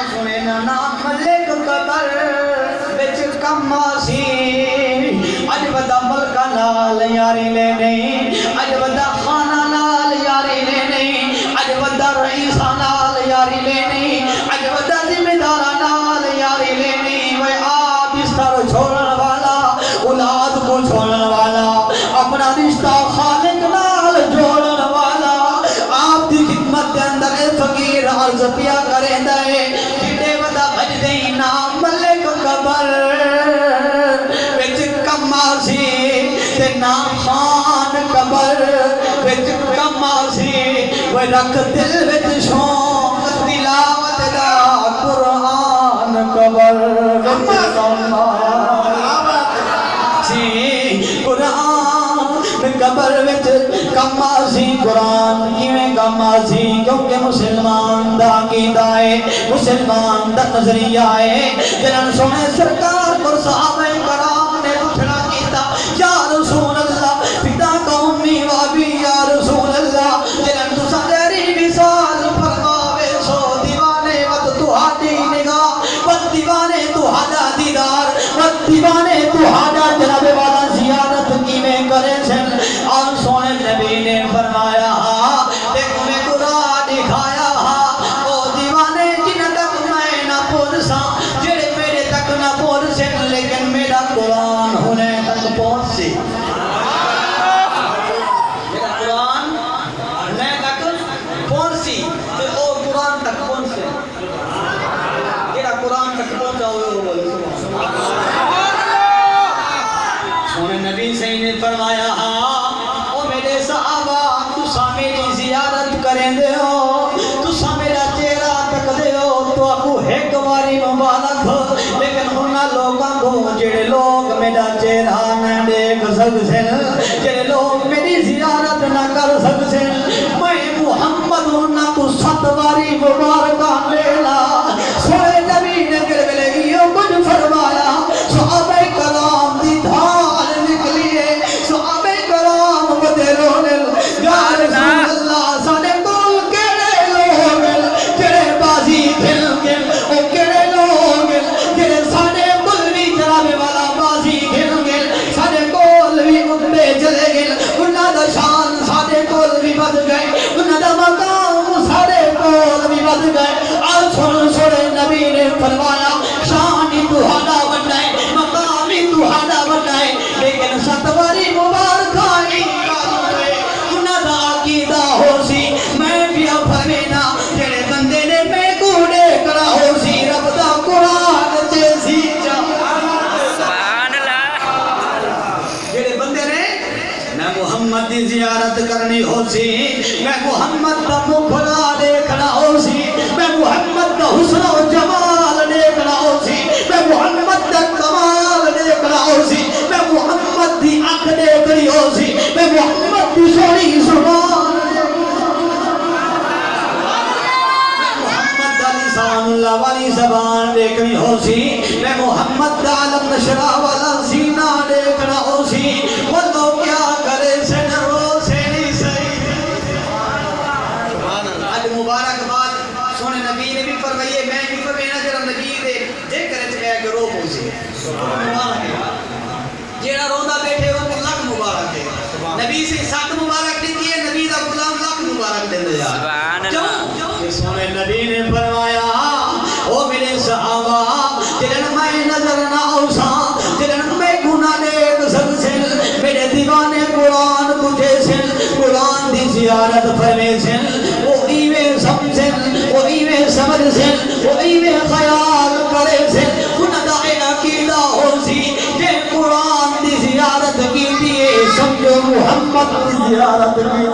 سنے نا ملک قبر بچ کماسی اج بدا ملکہ نال یاری لے نہیں اج بدا خانہ نال یاری لے نہیں اج بدا رئیسہ نال یاری لے نہیں اج بدا ذمہ دارہ نال یاری لے نہیں وہ آپ بستر چھوڑن والا اولاد کو چھوڑن والا اپنا رشتہ خالق نال جوڑن والا آپ دی خدمت دے اندر اے فقیر عرض پیا کریں دے کتے ودا بھج دیں نام ملک قبر وچ کماسی تے نام خان قبر وچ کماسی وہ رکھ دل وچ شوق تلاوت دا قرآن قبر وچ کماسی قرآن قبر وچ کماسی قرآن کیویں کماسی کیونکہ مسلمان دا عقیدہ ہے مسلمان دا نظریہ ہے جنہاں سونے سرکار پر صحابہ کرام نے اٹھنا کیتا یا رسول اللہ پتا قومی وابی یا رسول اللہ جنہاں تو سدری وصال فرماوے سو دیوانے وقت تو ہاڈی نگاہ وقت دیوانے تو ہاڈا دیدار وقت دیوانے تو ہاڈا جناب والا زیارت کیویں کرے سن اور سونے نبی نے فرمایا دیکھو میں قرآن دکھایا او دیوانے جنہ تک میں نہ پہنچ سا جڑے میرے تک نہ پہنچ سن لیکن میرا قرآن ہونے تک پہنچ سی میرا قرآن ہونے تک پہنچ سی تو او قرآن تک پہنچ سے جڑا قرآن تک پہنچا ہوئے ہو بولے سونے نبی سے نے فرمایا او میرے صحابہ تسا میری زیارت کریں دے ہو تسا میرا چہرہ تک دے ہو تو اکو ایک واری مبارک ہو لیکن انہاں لوگاں کو جڑے لوگ میرا چہرہ نہ دیکھ سکسن جڑے لوگ میری زیارت نہ کر سکسن میں محمد انہاں کو 7 واری مبارکہ لیلا سوئے نبی نے کرے گیو کچھ فرمایا صحابہ کرام دی دھال نکلی ہے صحابہ کرام بدے رونے یا رسول اللہ سانے کول کیڑے لوگ جڑے بازی دل گل او کیڑے لوگ جڑے سانے کول بھی جناب والا بازی دل گل سانے کول بھی اٹھے چلے گل انہاں دا شان سانے کول بھی بد گئے انہاں دا مقام سانے کول بھی بد گئے اور سن سنے نبی نے فرمایا شان ہی تہاڈا بڑا ہے مقام ہی تہاڈا بڑا ہے لیکن 7 واری مبارکہ ہی انہاں دا عقیدہ ہو سی میں بھی فرمینا جڑے بندے نے میں کو دیکھنا ہو سی رب دا قرآن تے سی سبحان اللہ جڑے بندے نے میں محمد دی زیارت کرنی ہو سی میں محمد دا مکھڑا دیکھنا ہو سی میں محمد دا حسن و جمال دیکھنا ہو سی میں محمد دا کمال دیکھنا ہو سی میں محمد دی آنکھ دیکھنی ہو سی میں محمد دی سونی زبان محمد دا لسان اللہ والی زبان دیکھنی ہو سی میں محمد دا علم نشرہ والا سینہ دیکھنا ہو سی وہ تو کیا کرے سے نرو سے نہیں صحیح آج مبارک بات سونے نبی نے بھی فرمائیے میں بھی فرمائینا جرم نبی دے دیکھ کرے چھے کہ رو پوچھے جیڑا روندہ بیٹھے وہ لکھ مبارک ہے نبی سے 7 مبارک دیتی ہے نبی دا غلام لکھ مبارک دے دے جا کیوں سونے نبی نے فرمایا او میرے صحابہ جنہاں میں نظر نہ اوسا جنہاں میں گناہ دیکھ سکسن میرے دیوانے قرآن پوچھے سن قرآن دی زیارت فرمے سن وہ ایویں سمجھن وہ ایویں سمجھ سن وہ ایویں خیال کرے سن انہاں دا عقیدہ ہو سی کہ قرآن دی زیارت کی دیئے سمجھو محمد دی زیارت کی